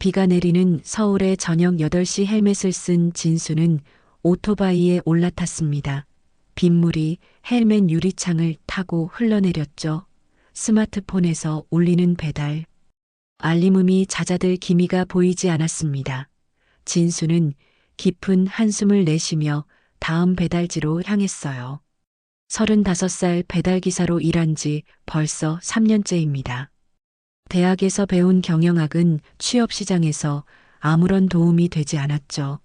비가 내리는 서울의 저녁 8시 헬멧을 쓴 진수는 오토바이에 올라탔습니다. 빗물이 헬멧 유리창을 타고 흘러내렸죠. 스마트폰에서 울리는 배달 알림음이 잦아들 기미가 보이지 않았습니다. 진수는 깊은 한숨을 내쉬며 다음 배달지로 향했어요. 35살 배달기사로 일한 지 벌써 3년째입니다. 대학에서 배운 경영학은 취업시장에서 아무런 도움이 되지 않았죠.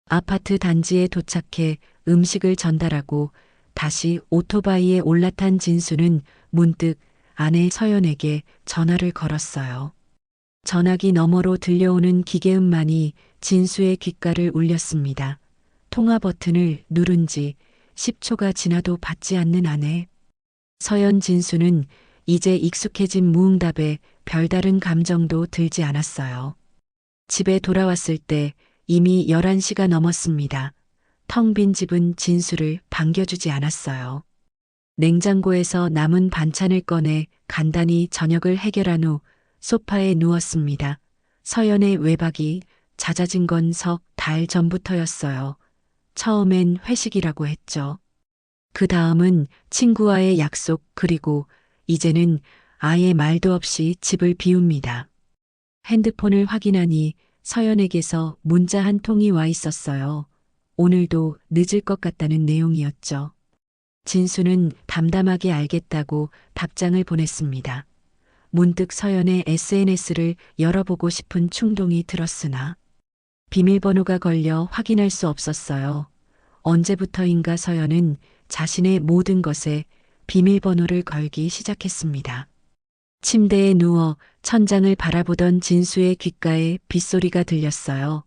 아파트 단지에 도착해 음식을 전달하고 다시 오토바이에 올라탄 진수는 문득 아내 서연에게 전화를 걸었어요. 전화기 너머로 들려오는 기계음만이 진수의 귓가를 울렸습니다. 통화 버튼을 누른 지 10초가 지나도 받지 않는 아내. 서연 진수는 이제 익숙해진 무응답에 별다른 감정도 들지 않았어요. 집에 돌아왔을 때 이미 11시가 넘었습니다. 텅 빈 집은 진수를 반겨주지 않았어요. 냉장고에서 남은 반찬을 꺼내 간단히 저녁을 해결한 후 소파에 누웠습니다. 서연의 외박이 잦아진 건 석 달 전부터였어요. 처음엔 회식이라고 했죠. 그 다음은 친구와의 약속 그리고 이제는 아예 말도 없이 집을 비웁니다. 핸드폰을 확인하니 서연에게서 문자 한 통이 와 있었어요. 오늘도 늦을 것 같다는 내용이었죠. 진수는 담담하게 알겠다고 답장을 보냈습니다. 문득 서연의 SNS를 열어보고 싶은 충동이 들었으나 비밀번호가 걸려 확인할 수 없었어요. 언제부터인가 서연은 자신의 모든 것에 비밀번호를 걸기 시작했습니다. 침대에 누워 천장을 바라보던 진수의 귓가에 빗소리가 들렸어요.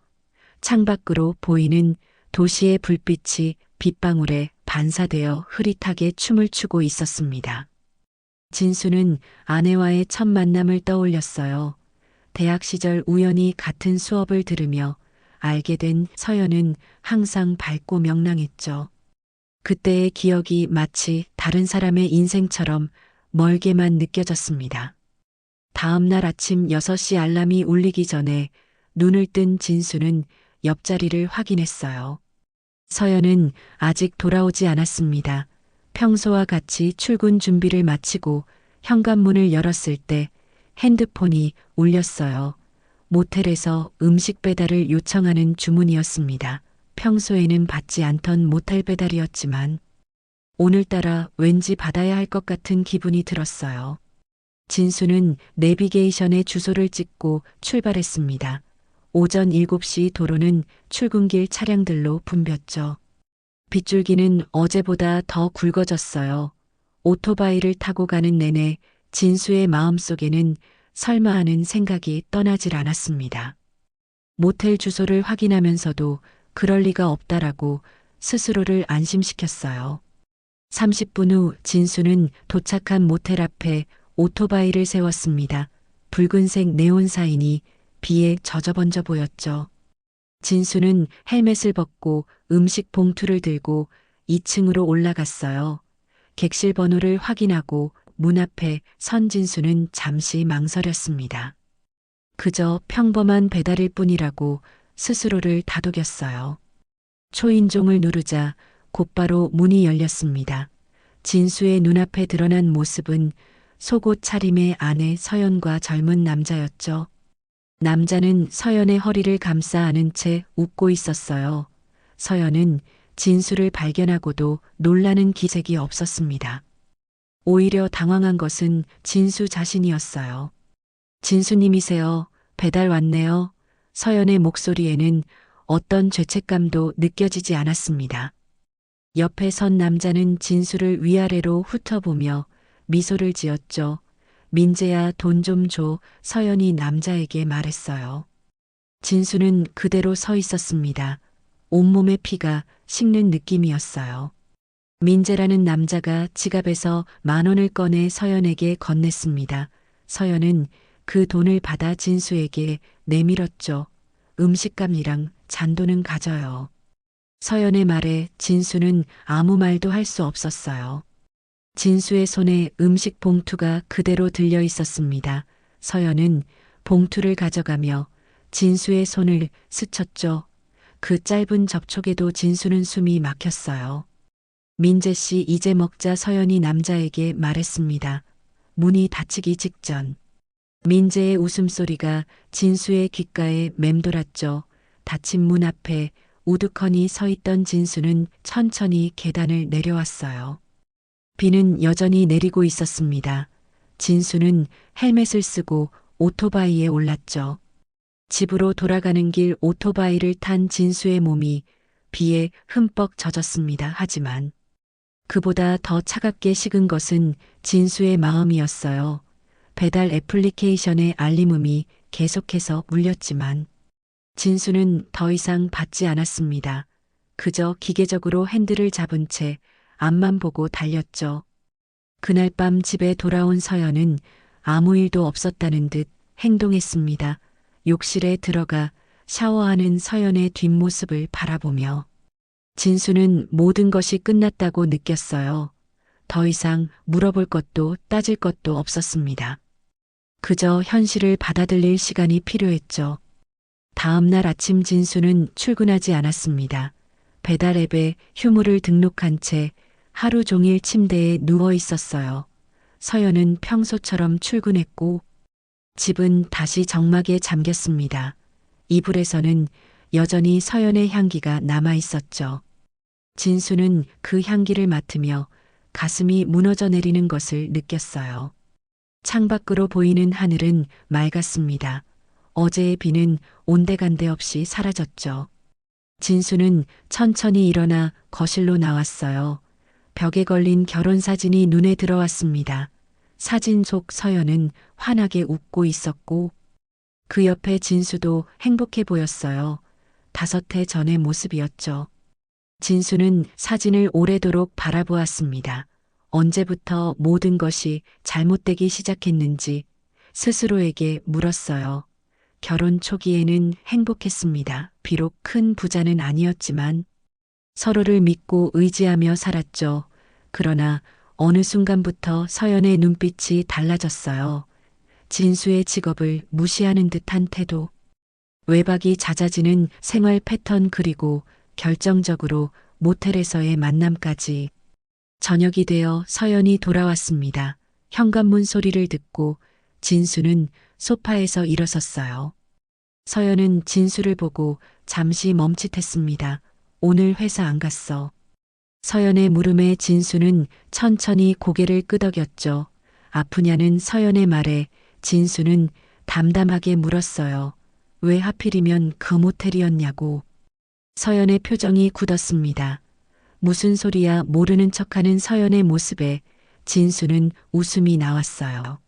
창밖으로 보이는 도시의 불빛이 빗방울에 반사되어 흐릿하게 춤을 추고 있었습니다. 진수는 아내와의 첫 만남을 떠올렸어요. 대학 시절 우연히 같은 수업을 들으며 알게 된 서연은 항상 밝고 명랑했죠. 그때의 기억이 마치 다른 사람의 인생처럼 멀게만 느껴졌습니다. 다음 날 아침 6시 알람이 울리기 전에 눈을 뜬 진수는 옆자리를 확인했어요. 서연은 아직 돌아오지 않았습니다. 평소와 같이 출근 준비를 마치고 현관문을 열었을 때 핸드폰이 울렸어요. 모텔에서 음식 배달을 요청하는 주문이었습니다. 평소에는 받지 않던 모텔 배달이었지만 오늘따라 왠지 받아야 할 것 같은 기분이 들었어요. 진수는 내비게이션에 주소를 찍고 출발했습니다. 오전 7시 도로는 출근길 차량들로 붐볐죠. 빗줄기는 어제보다 더 굵어졌어요. 오토바이를 타고 가는 내내 진수의 마음속에는 설마 하는 생각이 떠나질 않았습니다. 모텔 주소를 확인하면서도 그럴 리가 없다라고 스스로를 안심시켰어요. 30분 후 진수는 도착한 모텔 앞에 오토바이를 세웠습니다. 붉은색 네온 사인이 비에 젖어번져 보였죠. 진수는 헬멧을 벗고 음식 봉투를 들고 2층으로 올라갔어요. 객실 번호를 확인하고 문 앞에 선 진수는 잠시 망설였습니다. 그저 평범한 배달일 뿐이라고 스스로를 다독였어요. 초인종을 누르자 곧바로 문이 열렸습니다. 진수의 눈앞에 드러난 모습은 속옷 차림의 아내 서연과 젊은 남자였죠. 남자는 서연의 허리를 감싸 안은 채 웃고 있었어요. 서연은 진수를 발견하고도 놀라는 기색이 없었습니다. 오히려 당황한 것은 진수 자신이었어요. 진수님이세요. 배달 왔네요. 서연의 목소리에는 어떤 죄책감도 느껴지지 않았습니다. 옆에 선 남자는 진수를 위아래로 훑어보며 미소를 지었죠. 민재야, 돈 좀 줘. 서연이 남자에게 말했어요. 진수는 그대로 서 있었습니다. 온몸의 피가 식는 느낌이었어요. 민재라는 남자가 지갑에서 10,000원을 꺼내 서연에게 건넸습니다. 서연은 그 돈을 받아 진수에게 내밀었죠. 음식값이랑 잔돈은 가져요. 서연의 말에 진수는 아무 말도 할 수 없었어요. 진수의 손에 음식 봉투가 그대로 들려 있었습니다. 서연은 봉투를 가져가며 진수의 손을 스쳤죠. 그 짧은 접촉에도 진수는 숨이 막혔어요. 민재 씨 이제 먹자 서연이 남자에게 말했습니다. 문이 닫히기 직전. 민재의 웃음소리가 진수의 귓가에 맴돌았죠. 닫힌 문 앞에 우두커니 서 있던 진수는 천천히 계단을 내려왔어요. 비는 여전히 내리고 있었습니다. 진수는 헬멧을 쓰고 오토바이에 올랐죠. 집으로 돌아가는 길 오토바이를 탄 진수의 몸이 비에 흠뻑 젖었습니다. 하지만 그보다 더 차갑게 식은 것은 진수의 마음이었어요. 배달 애플리케이션의 알림음이 계속해서 울렸지만 진수는 더 이상 받지 않았습니다. 그저 기계적으로 핸들을 잡은 채 앞만 보고 달렸죠. 그날 밤 집에 돌아온 서연은 아무 일도 없었다는 듯 행동했습니다. 욕실에 들어가 샤워하는 서연의 뒷모습을 바라보며 진수는 모든 것이 끝났다고 느꼈어요. 더 이상 물어볼 것도 따질 것도 없었습니다. 그저 현실을 받아들일 시간이 필요했죠. 다음 날 아침 진수는 출근하지 않았습니다. 배달 앱에 휴무를 등록한 채 하루 종일 침대에 누워 있었어요. 서연은 평소처럼 출근했고 집은 다시 적막에 잠겼습니다. 이불에서는 여전히 서연의 향기가 남아 있었죠. 진수는 그 향기를 맡으며 가슴이 무너져 내리는 것을 느꼈어요. 창밖으로 보이는 하늘은 맑았습니다. 어제의 비는 온데간데 없이 사라졌죠. 진수는 천천히 일어나 거실로 나왔어요. 벽에 걸린 결혼사진이 눈에 들어왔습니다. 사진 속 서연은 환하게 웃고 있었고 그 옆에 진수도 행복해 보였어요. 5해 전의 모습이었죠. 진수는 사진을 오래도록 바라보았습니다. 언제부터 모든 것이 잘못되기 시작했는지 스스로에게 물었어요. 결혼 초기에는 행복했습니다. 비록 큰 부자는 아니었지만 서로를 믿고 의지하며 살았죠. 그러나 어느 순간부터 서연의 눈빛이 달라졌어요. 진수의 직업을 무시하는 듯한 태도, 외박이 잦아지는 생활 패턴 그리고 결정적으로 모텔에서의 만남까지. 저녁이 되어 서연이 돌아왔습니다. 현관문 소리를 듣고 진수는 소파에서 일어섰어요. 서연은 진수를 보고 잠시 멈칫했습니다. 오늘 회사 안 갔어. 서연의 물음에 진수는 천천히 고개를 끄덕였죠. 아프냐는 서연의 말에 진수는 담담하게 물었어요. 왜 하필이면 그 모텔이었냐고. 서연의 표정이 굳었습니다. 무슨 소리야 모르는 척하는 서연의 모습에 진수는 웃음이 나왔어요.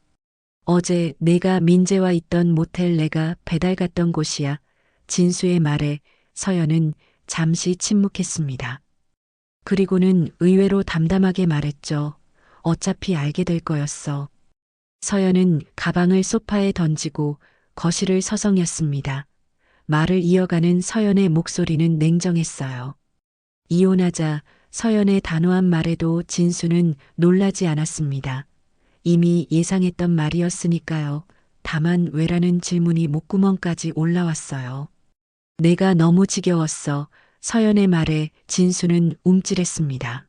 어제 내가 민재와 있던 모텔 내가 배달 갔던 곳이야. 진수의 말에 서연은 잠시 침묵했습니다. 그리고는 의외로 담담하게 말했죠. 어차피 알게 될 거였어. 서연은 가방을 소파에 던지고 거실을 서성였습니다. 말을 이어가는 서연의 목소리는 냉정했어요. 이혼하자 서연의 단호한 말에도 진수는 놀라지 않았습니다. 이미 예상했던 말이었으니까요. 다만 왜라는 질문이 목구멍까지 올라왔어요. 내가 너무 지겨웠어. 서연의 말에 진수는 움찔했습니다.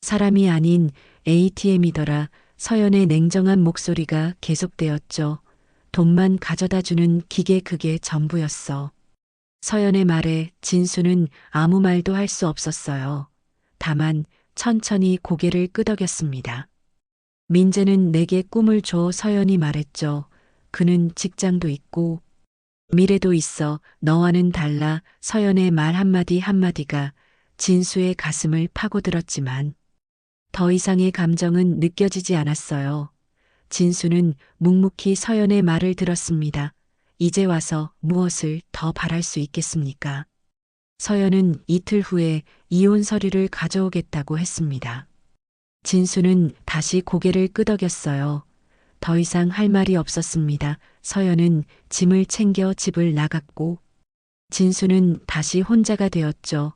사람이 아닌 ATM이더라. 서연의 냉정한 목소리가 계속되었죠. 돈만 가져다 주는 기계 그게 전부였어. 서연의 말에 진수는 아무 말도 할 수 없었어요. 다만 천천히 고개를 끄덕였습니다. 민재는 내게 꿈을 줘. 서연이 말했죠. 그는 직장도 있고 미래도 있어. 너와는 달라. 서연의 말 한마디 한마디가 진수의 가슴을 파고들었지만 더 이상의 감정은 느껴지지 않았어요. 진수는 묵묵히 서연의 말을 들었습니다. 이제 와서 무엇을 더 바랄 수 있겠습니까? 서연은 이틀 후에 이혼 서류를 가져오겠다고 했습니다. 진수는 다시 고개를 끄덕였어요. 더 이상 할 말이 없었습니다. 서연은 짐을 챙겨 집을 나갔고 진수는 다시 혼자가 되었죠.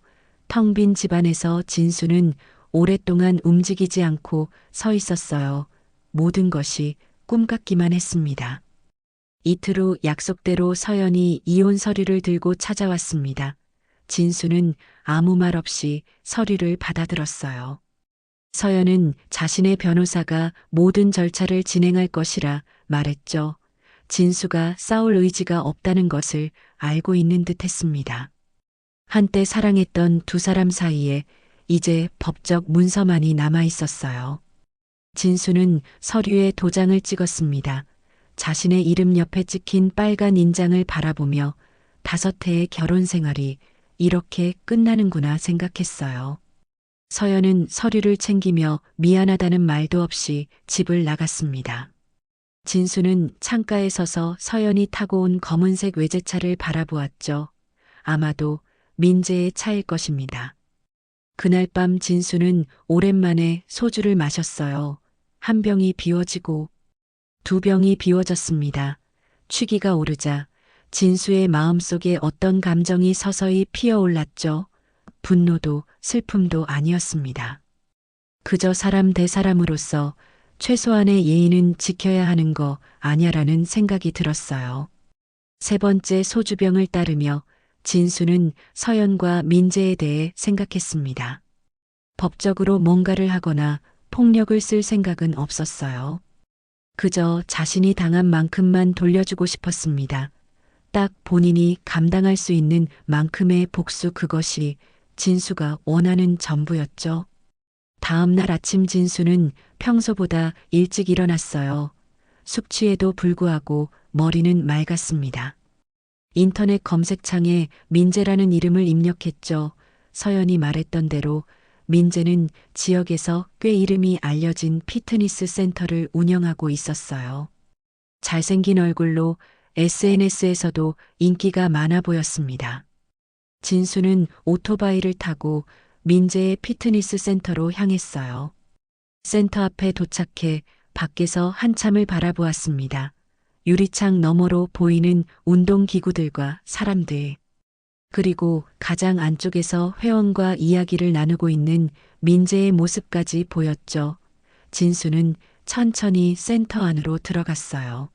텅 빈 집안에서 진수는 오랫동안 움직이지 않고 서 있었어요. 모든 것이 꿈 같기만 했습니다. 이틀 후 약속대로 서연이 이혼 서류를 들고 찾아왔습니다. 진수는 아무 말 없이 서류를 받아들었어요. 서연은 자신의 변호사가 모든 절차를 진행할 것이라 말했죠. 진수가 싸울 의지가 없다는 것을 알고 있는 듯 했습니다. 한때 사랑했던 두 사람 사이에 이제 법적 문서만이 남아 있었어요. 진수는 서류에 도장을 찍었습니다. 자신의 이름 옆에 찍힌 빨간 인장을 바라보며 5해의 결혼 생활이 이렇게 끝나는구나 생각했어요. 서연은 서류를 챙기며 미안하다는 말도 없이 집을 나갔습니다. 진수는 창가에 서서 서연이 타고 온 검은색 외제차를 바라보았죠. 아마도 민재의 차일 것입니다. 그날 밤 진수는 오랜만에 소주를 마셨어요. 한 병이 비워지고 두 병이 비워졌습니다. 취기가 오르자 진수의 마음속에 어떤 감정이 서서히 피어올랐죠. 분노도 슬픔도 아니었습니다. 그저 사람 대 사람으로서 최소한의 예의는 지켜야 하는 거 아냐라는 생각이 들었어요. 세 번째 소주병을 따르며 진수는 서연과 민재에 대해 생각했습니다. 법적으로 뭔가를 하거나 폭력을 쓸 생각은 없었어요. 그저 자신이 당한 만큼만 돌려주고 싶었습니다. 딱 본인이 감당할 수 있는 만큼의 복수, 그것이 진수가 원하는 전부였죠. 다음 날 아침 진수는 평소보다 일찍 일어났어요. 숙취에도 불구하고 머리는 맑았습니다. 인터넷 검색창에 민재라는 이름을 입력했죠. 서연이 말했던 대로 민재는 지역에서 꽤 이름이 알려진 피트니스 센터를 운영하고 있었어요. 잘생긴 얼굴로 SNS에서도 인기가 많아 보였습니다. 진수는 오토바이를 타고 민재의 피트니스 센터로 향했어요. 센터 앞에 도착해 밖에서 한참을 바라보았습니다. 유리창 너머로 보이는 운동기구들과 사람들, 그리고 가장 안쪽에서 회원과 이야기를 나누고 있는 민재의 모습까지 보였죠. 진수는 천천히 센터 안으로 들어갔어요.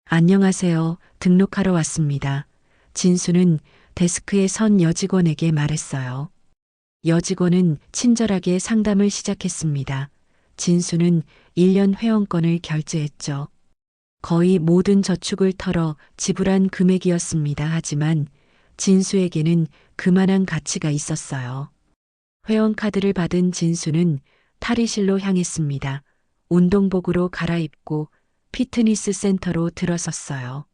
안녕하세요. 등록하러 왔습니다. 진수는 데스크에 선 여직원에게 말했어요. 여직원은 친절하게 상담을 시작했습니다. 진수는 1년 회원권을 결제했죠. 거의 모든 저축을 털어 지불한 금액이었습니다. 하지만 진수에게는 그만한 가치가 있었어요. 회원카드를 받은 진수는 탈의실로 향했습니다. 운동복으로 갈아입고 피트니스 센터로 들어섰어요.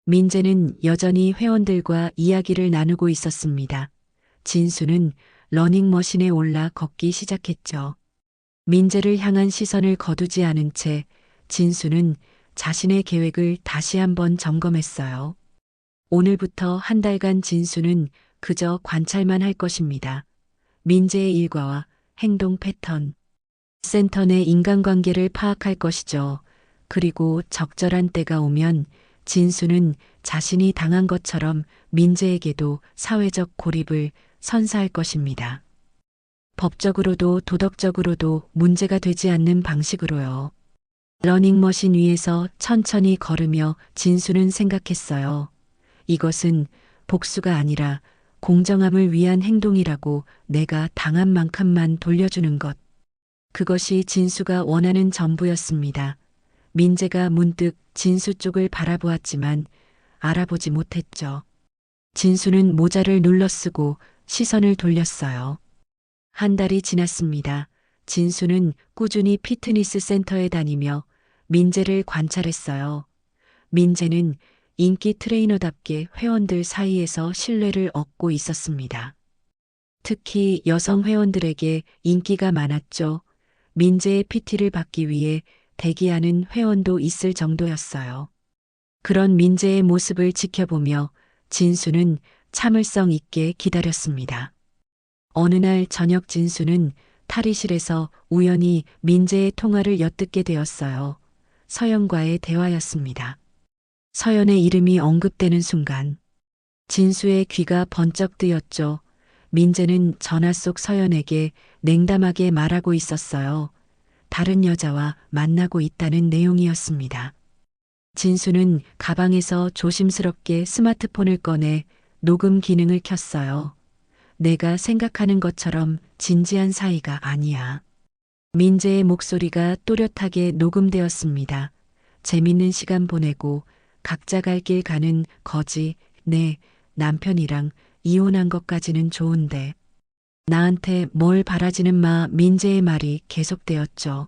민재는 여전히 회원들과 이야기를 나누고 있었습니다. 진수는 러닝머신에 올라 걷기 시작했죠. 민재를 향한 시선을 거두지 않은 채 진수는 자신의 계획을 다시 한번 점검했어요. 오늘부터 한 달간 진수는 그저 관찰만 할 것입니다. 민재의 일과와 행동 패턴, 센터 내 인간관계를 파악할 것이죠. 그리고 적절한 때가 오면 진수는 자신이 당한 것처럼 민재에게도 사회적 고립을 선사할 것입니다. 법적으로도 도덕적으로도 문제가 되지 않는 방식으로요. 러닝머신 위에서 천천히 걸으며 진수는 생각했어요. 이것은 복수가 아니라 공정함을 위한 행동이라고, 내가 당한 만큼만 돌려주는 것. 그것이 진수가 원하는 전부였습니다. 민재가 문득 진수 쪽을 바라보았지만 알아보지 못했죠. 진수는 모자를 눌러쓰고 시선을 돌렸어요. 한 달이 지났습니다. 진수는 꾸준히 피트니스 센터에 다니며 민재를 관찰했어요. 민재는 인기 트레이너답게 회원들 사이에서 신뢰를 얻고 있었습니다. 특히 여성 회원들에게 인기가 많았죠. 민재의 PT를 받기 위해 대기하는 회원도 있을 정도였어요. 그런 민재의 모습을 지켜보며 진수는 참을성 있게 기다렸습니다. 어느 날 저녁 진수는 탈의실에서 우연히 민재의 통화를 엿듣게 되었어요. 서연과의 대화였습니다. 서연의 이름이 언급되는 순간 진수의 귀가 번쩍 뜨였죠. 민재는 전화 속 서연에게 냉담하게 말하고 있었어요. 다른 여자와 만나고 있다는 내용이었습니다. 진수는 가방에서 조심스럽게 스마트폰을 꺼내 녹음 기능을 켰어요. 내가 생각하는 것처럼 진지한 사이가 아니야. 민재의 목소리가 또렷하게 녹음되었습니다. 재밌는 시간 보내고 각자 갈 길 가는 거지. 내 남편이랑 이혼한 것까지는 좋은데. 나한테 뭘 바라지는 마. 민재의 말이 계속되었죠.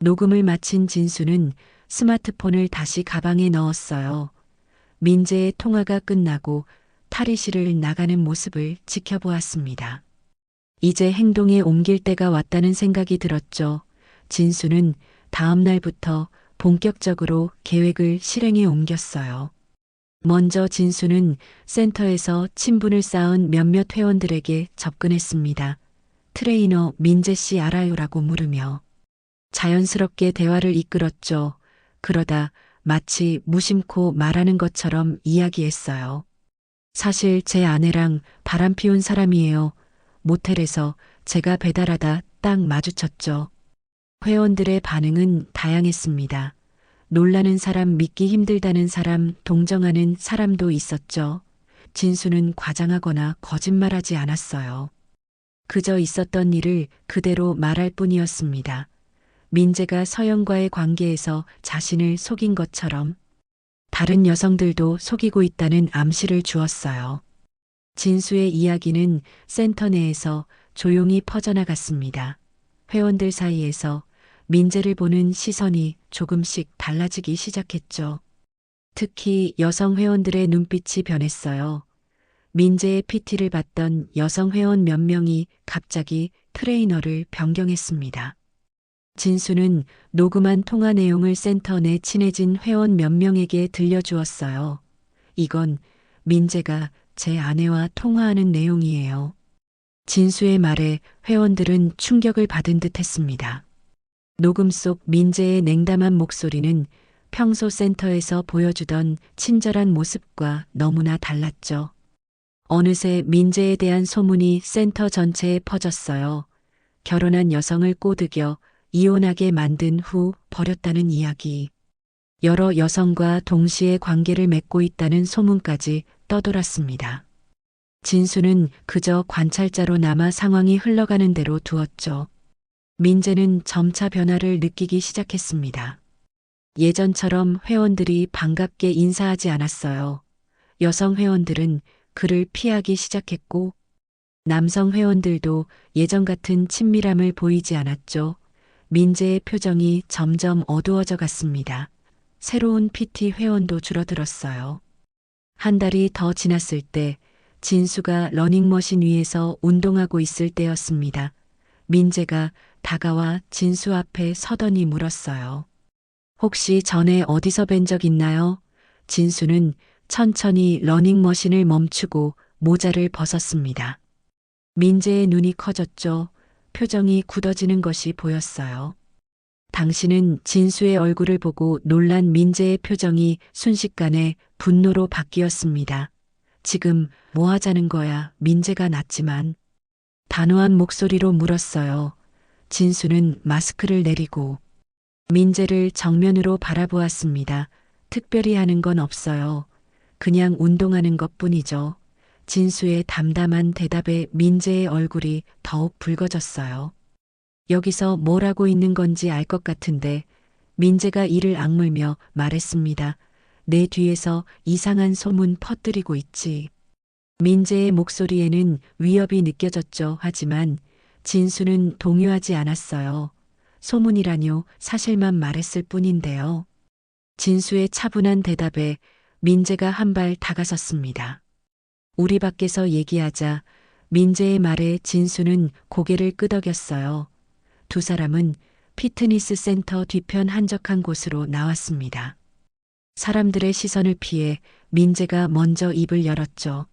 녹음을 마친 진수는 스마트폰을 다시 가방에 넣었어요. 민재의 통화가 끝나고 탈의실을 나가는 모습을 지켜보았습니다. 이제 행동에 옮길 때가 왔다는 생각이 들었죠. 진수는 다음 날부터 본격적으로 계획을 실행에 옮겼어요. 먼저 진수는 센터에서 친분을 쌓은 몇몇 회원들에게 접근했습니다. 트레이너 민재 씨 알아요라고 물으며 자연스럽게 대화를 이끌었죠. 그러다 마치 무심코 말하는 것처럼 이야기했어요. 사실 제 아내랑 바람 피운 사람이에요. 모텔에서 제가 배달하다 딱 마주쳤죠. 회원들의 반응은 다양했습니다. 놀라는 사람, 믿기 힘들다는 사람, 동정하는 사람도 있었죠. 진수는 과장하거나 거짓말하지 않았어요. 그저 있었던 일을 그대로 말할 뿐이었습니다. 민재가 서영과의 관계에서 자신을 속인 것처럼 다른 여성들도 속이고 있다는 암시를 주었어요. 진수의 이야기는 센터 내에서 조용히 퍼져나갔습니다. 회원들 사이에서 민재를 보는 시선이 조금씩 달라지기 시작했죠. 특히 여성 회원들의 눈빛이 변했어요. 민재의 PT를 받던 여성 회원 몇 명이 갑자기 트레이너를 변경했습니다. 진수는 녹음한 통화 내용을 센터 내 친해진 회원 몇 명에게 들려주었어요. 이건 민재가 제 아내와 통화하는 내용이에요. 진수의 말에 회원들은 충격을 받은 듯 했습니다. 녹음 속 민재의 냉담한 목소리는 평소 센터에서 보여주던 친절한 모습과 너무나 달랐죠. 어느새 민재에 대한 소문이 센터 전체에 퍼졌어요. 결혼한 여성을 꼬드겨 이혼하게 만든 후 버렸다는 이야기. 여러 여성과 동시에 관계를 맺고 있다는 소문까지 떠돌았습니다. 진수는 그저 관찰자로 남아 상황이 흘러가는 대로 두었죠. 민재는 점차 변화를 느끼기 시작했습니다. 예전처럼 회원들이 반갑게 인사하지 않았어요. 여성 회원들은 그를 피하기 시작했고, 남성 회원들도 예전 같은 친밀함을 보이지 않았죠. 민재의 표정이 점점 어두워져 갔습니다. 새로운 PT 회원도 줄어들었어요. 한 달이 더 지났을 때 진수가 러닝머신 위에서 운동하고 있을 때였습니다. 민재가 다가와 진수 앞에 서더니 물었어요. 혹시 전에 어디서 뵌 적 있나요? 진수는 천천히 러닝머신을 멈추고 모자를 벗었습니다. 민재의 눈이 커졌죠. 표정이 굳어지는 것이 보였어요. 당신은 진수의 얼굴을 보고 놀란 민재의 표정이 순식간에 분노로 바뀌었습니다. 지금 뭐 하자는 거야? 민재가 낮지만 단호한 목소리로 물었어요. 진수는 마스크를 내리고 민재를 정면으로 바라보았습니다. 특별히 하는 건 없어요. 그냥 운동하는 것뿐이죠. 진수의 담담한 대답에 민재의 얼굴이 더욱 붉어졌어요. 여기서 뭘 하고 있는 건지 알 것 같은데 민재가 이를 악물며 말했습니다. 내 뒤에서 이상한 소문 퍼뜨리고 있지. 민재의 목소리에는 위협이 느껴졌죠. 하지만 진수는 동요하지 않았어요. 소문이라뇨, 사실만 말했을 뿐인데요. 진수의 차분한 대답에 민재가 한 발 다가섰습니다. 우리 밖에서 얘기하자. 민재의 말에 진수는 고개를 끄덕였어요. 두 사람은 피트니스 센터 뒤편 한적한 곳으로 나왔습니다. 사람들의 시선을 피해 민재가 먼저 입을 열었죠.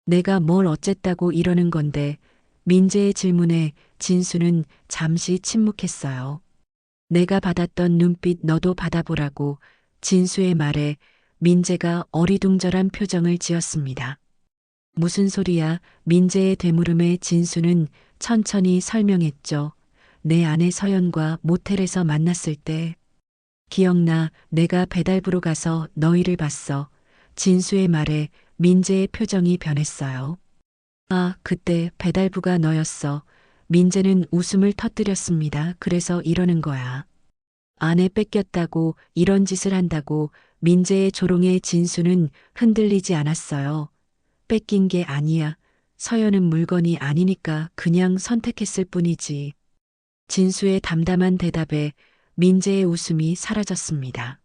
내가 뭘 어쨌다고 이러는 건데. 민재의 질문에 진수는 잠시 침묵했어요. 내가 받았던 눈빛 너도 받아보라고. 진수의 말에 민재가 어리둥절한 표정을 지었습니다. 무슨 소리야? 민재의 되물음에 진수는 천천히 설명했죠. 내 아내 서연과 모텔에서 만났을 때 기억나, 내가 배달부로 가서 너희를 봤어. 진수의 말에 민재의 표정이 변했어요. 아, 그때 배달부가 너였어. 민재는 웃음을 터뜨렸습니다. 그래서 이러는 거야. 아내 뺏겼다고 이런 짓을 한다고. 민재의 조롱에 진수는 흔들리지 않았어요. 뺏긴 게 아니야. 서연은 물건이 아니니까 그냥 선택했을 뿐이지. 진수의 담담한 대답에 민재의 웃음이 사라졌습니다.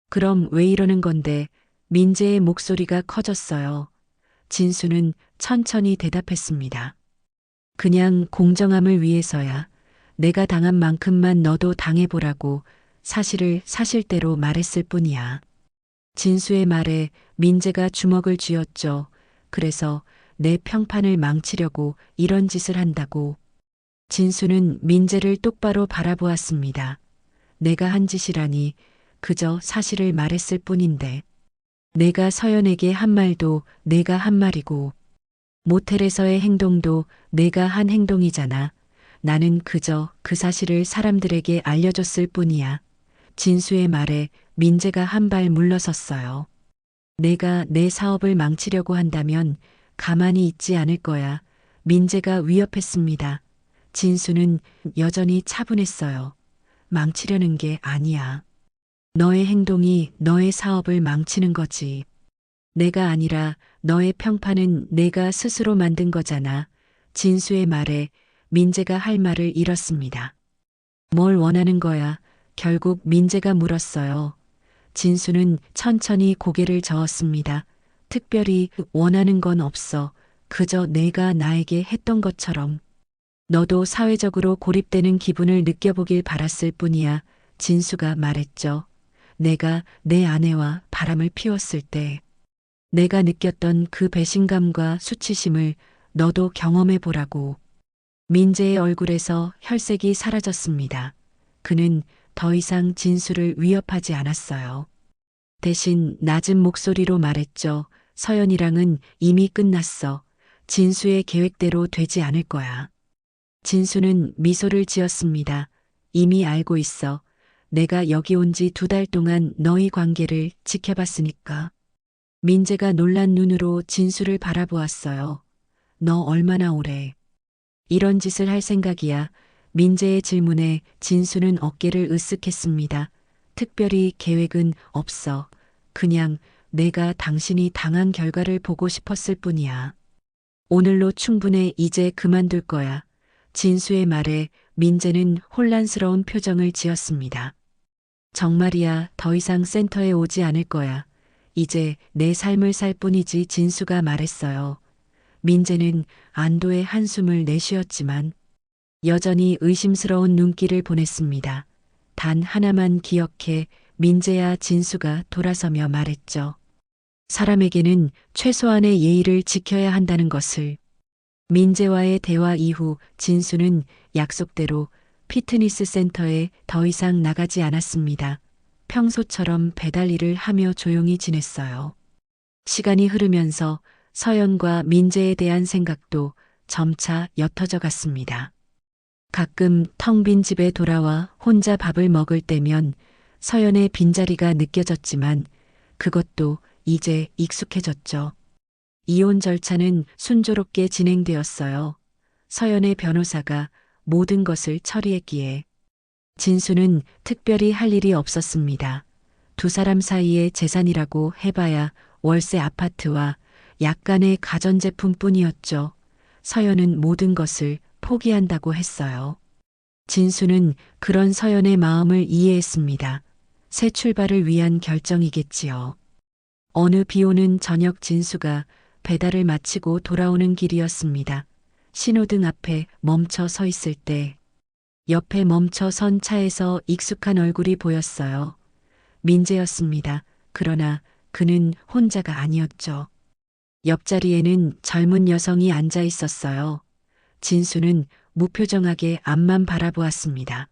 그럼 왜 이러는 건데? 민재의 목소리가 커졌어요. 진수는 천천히 대답했습니다. 그냥 공정함을 위해서야. 내가 당한 만큼만 너도 당해보라고 사실을 사실대로 말했을 뿐이야. 진수의 말에 민재가 주먹을 쥐었죠. 그래서 내 평판을 망치려고 이런 짓을 한다고. 진수는 민재를 똑바로 바라보았습니다. 내가 한 짓이라니 그저 사실을 말했을 뿐인데. 내가 서연에게 한 말도 내가 한 말이고 모텔에서의 행동도 내가 한 행동이잖아. 나는 그저 그 사실을 사람들에게 알려줬을 뿐이야. 진수의 말에 민재가 한 발 물러섰어요. 내가 내 사업을 망치려고 한다면 가만히 있지 않을 거야. 민재가 위협했습니다. 진수는 여전히 차분했어요. 망치려는 게 아니야. 너의 행동이 너의 사업을 망치는 거지. 내가 아니라 너의 평판은 내가 스스로 만든 거잖아. 진수의 말에 민재가 할 말을 잃었습니다. 뭘 원하는 거야? 결국 민재가 물었어요. 진수는 천천히 고개를 저었습니다. 특별히 원하는 건 없어. 그저 내가 나에게 했던 것처럼. 너도 사회적으로 고립되는 기분을 느껴보길 바랐을 뿐이야. 진수가 말했죠. 내가 내 아내와 바람을 피웠을 때 내가 느꼈던 그 배신감과 수치심을 너도 경험해 보라고. 민재의 얼굴에서 혈색이 사라졌습니다. 그는 더 이상 진수를 위협하지 않았어요. 대신 낮은 목소리로 말했죠. 서연이랑은 이미 끝났어. 진수의 계획대로 되지 않을 거야. 진수는 미소를 지었습니다. 이미 알고 있어. 내가 여기 온 지 2달 동안 너희 관계를 지켜봤으니까. 민재가 놀란 눈으로 진수를 바라보았어요. 너 얼마나 오래 이런 짓을 할 생각이야? 민재의 질문에 진수는 어깨를 으쓱했습니다. 특별히 계획은 없어. 그냥 내가 당신이 당한 결과를 보고 싶었을 뿐이야. 오늘로 충분해. 이제 그만둘 거야. 진수의 말에 민재는 혼란스러운 표정을 지었습니다. 정말이야. 더 이상 센터에 오지 않을 거야. 이제 내 삶을 살 뿐이지. 진수가 말했어요. 민재는 안도의 한숨을 내쉬었지만 여전히 의심스러운 눈길을 보냈습니다. 단 하나만 기억해. 민재야. 진수가 돌아서며 말했죠. 사람에게는 최소한의 예의를 지켜야 한다는 것을. 민재와의 대화 이후 진수는 약속대로 피트니스 센터에 더 이상 나가지 않았습니다. 평소처럼 배달 일을 하며 조용히 지냈어요. 시간이 흐르면서 서연과 민재에 대한 생각도 점차 옅어져 갔습니다. 가끔 텅 빈 집에 돌아와 혼자 밥을 먹을 때면 서연의 빈자리가 느껴졌지만 그것도 이제 익숙해졌죠. 이혼 절차는 순조롭게 진행되었어요. 서연의 변호사가 모든 것을 처리했기에 진수는 특별히 할 일이 없었습니다. 2사람 사이의 재산이라고 해봐야 월세 아파트와 약간의 가전제품뿐이었죠. 서연은 모든 것을 포기한다고 했어요. 진수는 그런 서연의 마음을 이해했습니다. 새 출발을 위한 결정이겠지요. 어느 비오는 저녁 진수가 배달을 마치고 돌아오는 길이었습니다. 신호등 앞에 멈춰 서 있을 때 옆에 멈춰 선 차에서 익숙한 얼굴이 보였어요. 민재였습니다. 그러나 그는 혼자가 아니었죠. 옆자리에는 젊은 여성이 앉아 있었어요. 진수는 무표정하게 앞만 바라보았습니다.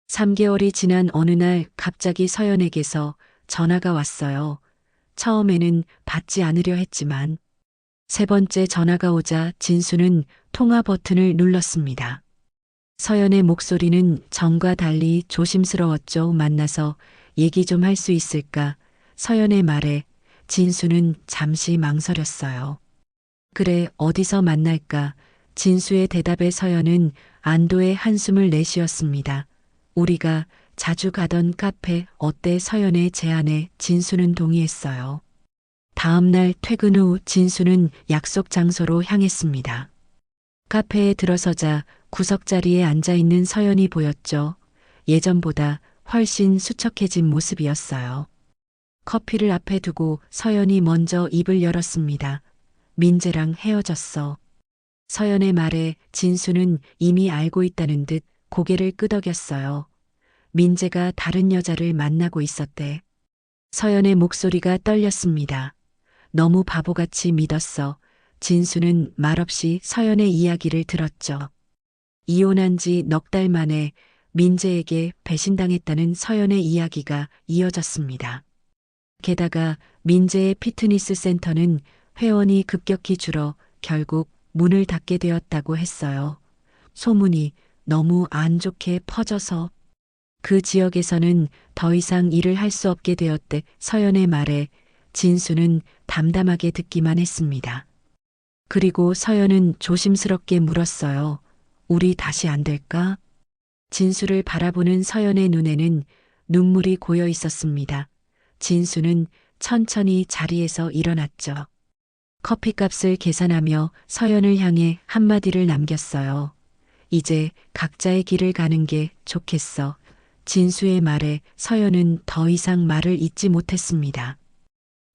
3개월이 지난 어느 날 갑자기 서연에게서 전화가 왔어요. 처음에는 받지 않으려 했지만 3번째 전화가 오자 진수는 통화 버튼을 눌렀습니다. 서연의 목소리는 전과 달리 조심스러웠죠. 만나서 얘기 좀 할 수 있을까? 서연의 말에 진수는 잠시 망설였어요. 그래, 어디서 만날까? 진수의 대답에 서연은 안도의 한숨을 내쉬었습니다. 우리가 자주 가던 카페 어때? 서연의 제안에 진수는 동의했어요. 다음 날 퇴근 후 진수는 약속 장소로 향했습니다. 카페에 들어서자 구석자리에 앉아 있는 서연이 보였죠. 예전보다 훨씬 수척해진 모습이었어요. 커피를 앞에 두고 서연이 먼저 입을 열었습니다. 민재랑 헤어졌어. 서연의 말에 진수는 이미 알고 있다는 듯 고개를 끄덕였어요. 민재가 다른 여자를 만나고 있었대. 서연의 목소리가 떨렸습니다. 너무 바보같이 믿었어. 진수는 말없이 서연의 이야기를 들었죠. 이혼한 지 넉 달 만에 민재에게 배신당했다는 서연의 이야기가 이어졌습니다. 게다가 민재의 피트니스 센터는 회원이 급격히 줄어 결국 문을 닫게 되었다고 했어요. 소문이 너무 안 좋게 퍼져서 그 지역에서는 더 이상 일을 할 수 없게 되었대. 서연의 말에 진수는 담담하게 듣기만 했습니다. 그리고 서연은 조심스럽게 물었어요. 우리 다시 안 될까? 진수를 바라보는 서연의 눈에는 눈물이 고여 있었습니다. 진수는 천천히 자리에서 일어났죠. 커피값을 계산하며 서연을 향해 한마디를 남겼어요. 이제 각자의 길을 가는 게 좋겠어. 진수의 말에 서연은 더 이상 말을 잇지 못했습니다.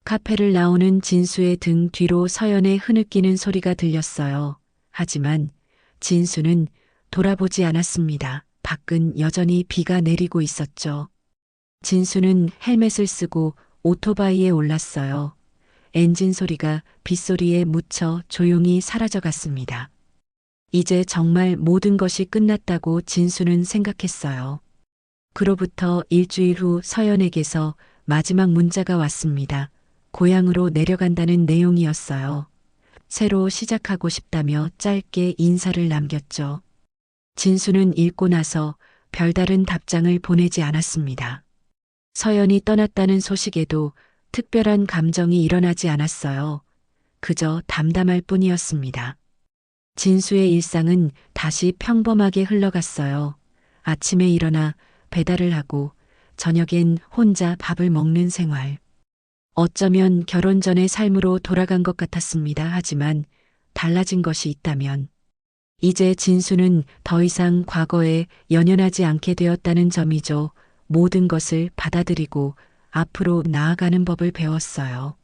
카페를 나오는 진수의 등 뒤로 서연의 흐느끼는 소리가 들렸어요. 하지만 진수는 돌아보지 않았습니다. 밖은 여전히 비가 내리고 있었죠. 진수는 헬멧을 쓰고 오토바이에 올랐어요. 엔진 소리가 빗소리에 묻혀 조용히 사라져갔습니다. 이제 정말 모든 것이 끝났다고 진수는 생각했어요. 그로부터 일주일 후 서연에게서 마지막 문자가 왔습니다. 고향으로 내려간다는 내용이었어요. 새로 시작하고 싶다며 짧게 인사를 남겼죠. 진수는 읽고 나서 별다른 답장을 보내지 않았습니다. 서연이 떠났다는 소식에도 특별한 감정이 일어나지 않았어요. 그저 담담할 뿐이었습니다. 진수의 일상은 다시 평범하게 흘러갔어요. 아침에 일어나 배달을 하고 저녁엔 혼자 밥을 먹는 생활. 어쩌면 결혼 전의 삶으로 돌아간 것 같았습니다. 하지만 달라진 것이 있다면 이제 진수는 더 이상 과거에 연연하지 않게 되었다는 점이죠. 모든 것을 받아들이고 앞으로 나아가는 법을 배웠어요.